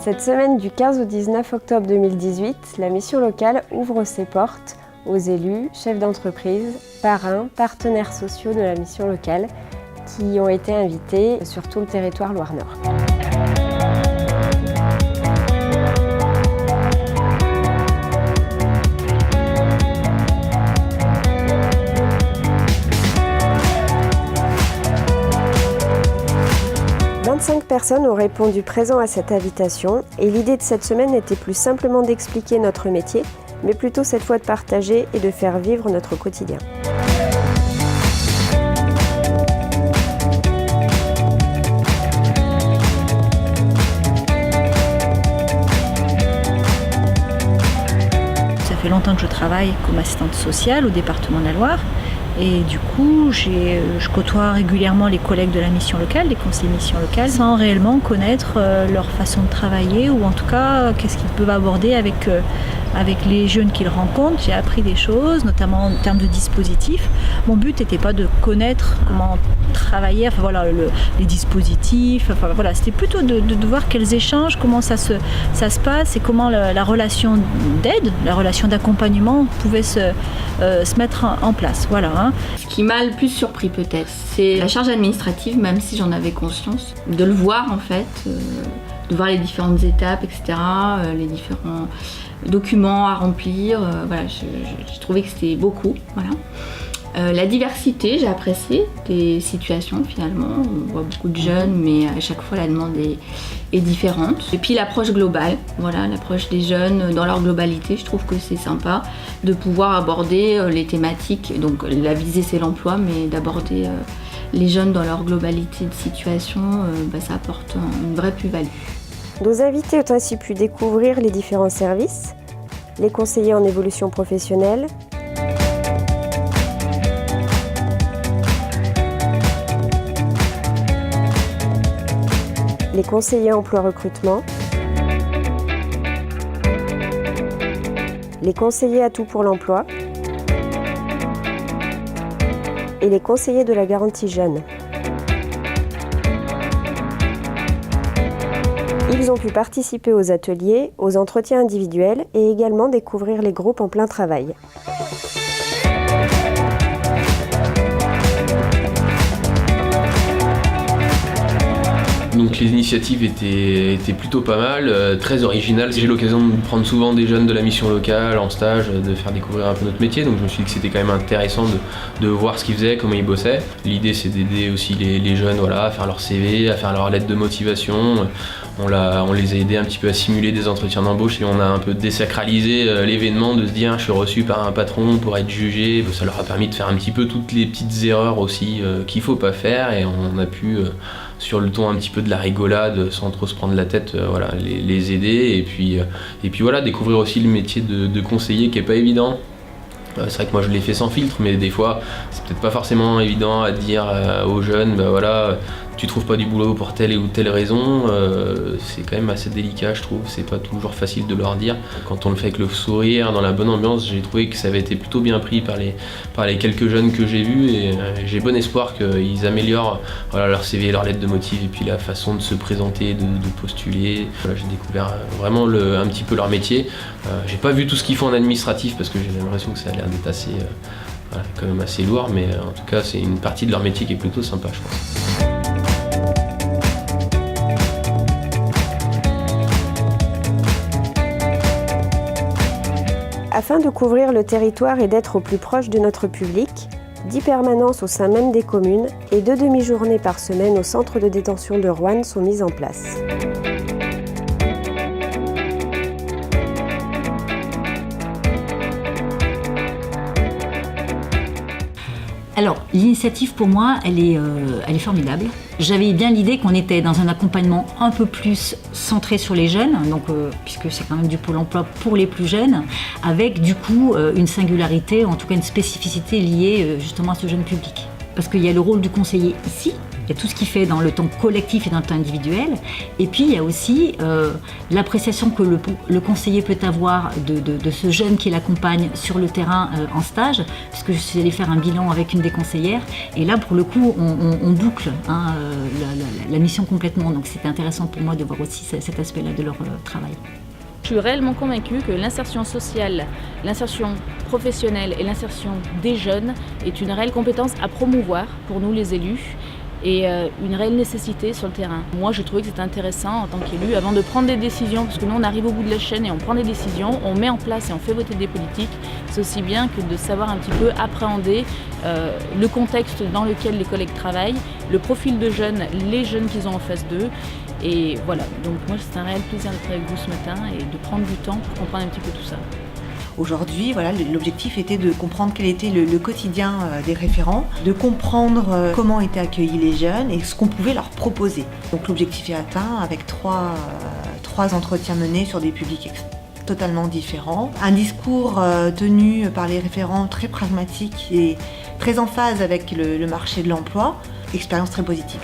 Cette semaine du 15 au 19 octobre 2018, la mission locale ouvre ses portes aux élus, chefs d'entreprise, parrains, partenaires sociaux de la mission locale qui ont été invités sur tout le territoire Loire-Nord. Cinq personnes ont répondu présent à cette invitation et l'idée de cette semaine n'était plus simplement d'expliquer notre métier, mais plutôt cette fois de partager et de faire vivre notre quotidien. Ça fait longtemps que je travaille comme assistante sociale au département de la Loire. Et du coup, je côtoie régulièrement les collègues de la mission locale, les conseillers mission locale, sans réellement connaître leur façon de travailler ou en tout cas qu'est-ce qu'ils peuvent aborder avec les jeunes qu'ils rencontrent. J'ai appris des choses, notamment en termes de dispositifs. Mon but n'était pas de connaître comment travailler, les dispositifs. C'était plutôt de voir quels échanges, comment ça se passe et comment la relation d'aide, la relation d'accompagnement pouvait se mettre en place. Voilà. Ce qui m'a le plus surpris peut-être, c'est la charge administrative, même si j'en avais conscience, de le voir en fait, de voir les différentes étapes, etc., les différents documents à remplir. J'ai trouvé que c'était beaucoup. Voilà. La diversité, j'ai apprécié des situations finalement. On voit beaucoup de jeunes, mais à chaque fois la demande est différente. Et puis l'approche globale, l'approche des jeunes dans leur globalité, je trouve que c'est sympa de pouvoir aborder les thématiques. Donc la visée c'est l'emploi, mais d'aborder les jeunes dans leur globalité de situation, ça apporte une vraie plus-value. Nos invités ont ainsi pu découvrir les différents services, les conseillers en évolution professionnelle, les conseillers emploi-recrutement, les conseillers atouts pour l'emploi et les conseillers de la garantie jeune. Ils ont pu participer aux ateliers, aux entretiens individuels et également découvrir les groupes en plein travail. Donc les initiatives étaient plutôt pas mal, très originales. J'ai l'occasion de prendre souvent des jeunes de la mission locale en stage, de faire découvrir un peu notre métier, donc je me suis dit que c'était quand même intéressant de voir ce qu'ils faisaient, comment ils bossaient. L'idée c'est d'aider aussi les jeunes à faire leur CV, à faire leur lettre de motivation. On les a aidés un petit peu à simuler des entretiens d'embauche et on a un peu désacralisé l'événement, de se dire je suis reçu par un patron pour être jugé. Ça leur a permis de faire un petit peu toutes les petites erreurs aussi qu'il faut pas faire et on a pu sur le ton un petit peu de la rigolade sans trop se prendre la tête, les aider et puis découvrir aussi le métier de conseiller qui est pas évident. C'est vrai que moi je l'ai fait sans filtre, mais des fois c'est peut-être pas forcément évident à dire aux jeunes, tu trouves pas du boulot pour telle ou telle raison, c'est quand même assez délicat je trouve, c'est pas toujours facile de leur dire. Quand on le fait avec le sourire, dans la bonne ambiance, j'ai trouvé que ça avait été plutôt bien pris par les quelques jeunes que j'ai vus et j'ai bon espoir qu'ils améliorent leur CV, leur lettre de motif et puis la façon de se présenter, de postuler. J'ai découvert vraiment un petit peu leur métier. J'ai pas vu tout ce qu'ils font en administratif parce que j'ai l'impression que ça a l'air d'être assez, quand même assez lourd, mais en tout cas c'est une partie de leur métier qui est plutôt sympa je pense. Afin de couvrir le territoire et d'être au plus proche de notre public, 10 permanences au sein même des communes et 2 demi-journées par semaine au centre de détention de Roanne sont mises en place. Alors, l'initiative pour moi, elle est formidable. J'avais bien l'idée qu'on était dans un accompagnement un peu plus centré sur les jeunes, donc, puisque c'est quand même du pôle emploi pour les plus jeunes, avec du coup une singularité, en tout cas une spécificité liée justement à ce jeune public. parce qu'il y a le rôle du conseiller ici, il y a tout ce qu'il fait dans le temps collectif et dans le temps individuel, et puis il y a aussi l'appréciation que le conseiller peut avoir de ce jeune qui l'accompagne sur le terrain en stage, puisque je suis allée faire un bilan avec une des conseillères, et là pour le coup on boucle la mission complètement, donc c'était intéressant pour moi de voir aussi cet aspect-là de leur travail. Je suis réellement convaincue que l'insertion sociale, l'insertion professionnelle et l'insertion des jeunes est une réelle compétence à promouvoir pour nous les élus et une réelle nécessité sur le terrain. Moi, je trouvais que c'était intéressant en tant qu'élu, avant de prendre des décisions, parce que nous, on arrive au bout de la chaîne et on prend des décisions, on met en place et on fait voter des politiques. C'est aussi bien que de savoir un petit peu appréhender le contexte dans lequel les collègues travaillent, le profil de jeunes, les jeunes qu'ils ont en face d'eux. Et voilà, donc moi, c'est un réel plaisir d'être avec vous ce matin et de prendre du temps pour comprendre un petit peu tout ça. Aujourd'hui, voilà, l'objectif était de comprendre quel était le quotidien des référents, de comprendre comment étaient accueillis les jeunes et ce qu'on pouvait leur proposer. Donc l'objectif est atteint avec trois entretiens menés sur des publics totalement différents. Un discours tenu par les référents très pragmatique et très en phase avec le marché de l'emploi. Expérience très positive.